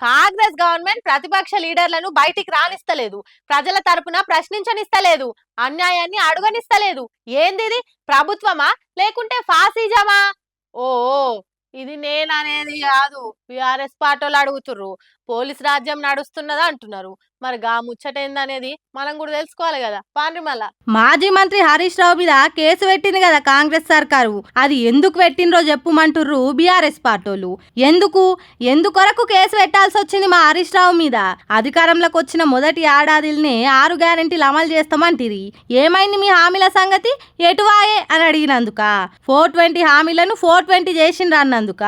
Congress government ప్రతిపక్ష లీడర్లను బయటికి రానిస్తలేదు. ప్రజల తరపున ప్రశ్నించనిస్తలేదు. అన్యాయాన్ని అడుగనిస్తలేదు. ఏందిది? ప్రభుత్వమా లేకుంటే ఫాసిజమా? ఓ ఇది నేననేది కాదు. బీఆర్ఎస్ పార్టోళ్ళు అడుగుతుర్రు. పోలీస్ రాజ్యం నడుస్తున్నదా అంటున్నారు. మరి గా ముచ్చటేందనేది మనం కూడా తెలుసుకోవాలి కదా. పాండ్రి మళ్ళా మాజీ మంత్రి హరీష్ రావు మీద కేసు పెట్టింది కదా కాంగ్రెస్ సర్కారు. అది ఎందుకు పెట్టినరో చెప్పుమంటుర్రు బీఆర్ఎస్ పార్టోలు. ఎందుకొరకు కేసు పెట్టాల్సి వచ్చింది మా హరీష్ రావు మీద? అధికారంలోకి వచ్చిన మొదటి ఏడాదిల్నే 6 గ్యారెంటీలు అమలు చేస్తామంటిరి. ఏమైంది మీ హామీల సంగతి? ఎటువాయే అని అడిగినందుక? 420 హామీలను 420 చేసిండ్రు అన్నందుక?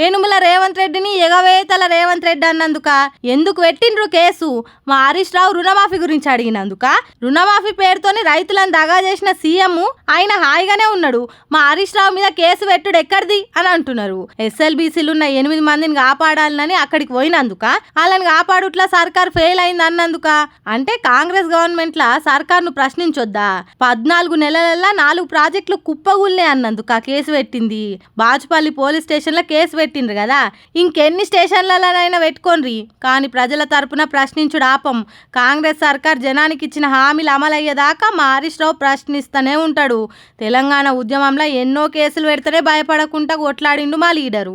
ఏనుముల రేవంత్ రెడ్డిని ఎగవేతల రేవంత్ రెడ్డి అన్నందుక? ఎందుకు పెట్టిండ్రు కేసు? మా హరీష్ రావు రుణమాఫీ గురించి అడిగినందుక? రుణమాఫీ పేరుతోని రైతులను దగా చేసిన సీఎం ఆయన హాయిగానే ఉన్నాడు. మా హరీష్ రావు మీద కేసు పెట్టుడు ఎక్కడిది అని అంటున్నారు. ఎస్ఎల్బీసీలు ఉన్న 8 మందిని కాపాడాలని అక్కడికి పోయినందుక? వాళ్ళని కాపాడుట్లా సర్కార్ ఫెయిల్ అయింది అన్నందుక? అంటే కాంగ్రెస్ గవర్నమెంట్ లా సర్కార్ను ప్రశ్నించొద్దా? 14 నెలలల్లా 4 ప్రాజెక్టులు కుప్పగూల్నే అన్నందుక కేసు పెట్టింది. బాచుపల్లి పోలీస్ స్టేషన్లో కేసు పెట్టిండ్రు కదా, ఇంకెన్ని స్టేషన్లలోనైనా పెట్టుకోండి, కానీ ప్రజల తరపున ప్రశ్నించుడు ఆపం. కాంగ్రెస్ సర్కార్ జనానికి ఇచ్చిన హామీలు అమలయ్యేదాకా మా హరీష్ రావు ప్రశ్నిస్తూనే ఉంటాడు. తెలంగాణ ఉద్యమంలో ఎన్నో కేసులు పెడితేనే భయపడకుండా కొట్లాడిండు మా లీడరు.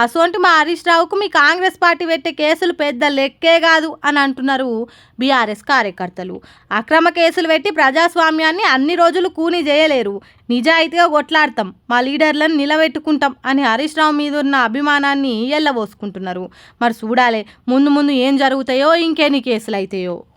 అసోంటి మా హరీష్ రావుకు మీ కాంగ్రెస్ పార్టీ పెట్టే కేసులు పెద్ద లెక్కే కాదు అని అంటున్నారు బీఆర్ఎస్ కార్యకర్తలు. అక్రమ కేసులు పెట్టి ప్రజాస్వామ్యాన్ని అన్ని రోజులు కూని చేయలేరు. నిజాయితీగా కొట్లాడతాం, మా లీడర్లను నిలబెట్టుకుంటాం అని హరీష్ రావు మీద ఉన్న అభిమానాన్ని ఎల్లబోసుకుంటున్నారు. మరి చూడాలి ముందు ముందు ఏం జరుగుతాయో, ఇంకెన్ని కేసులు అవుతాయో.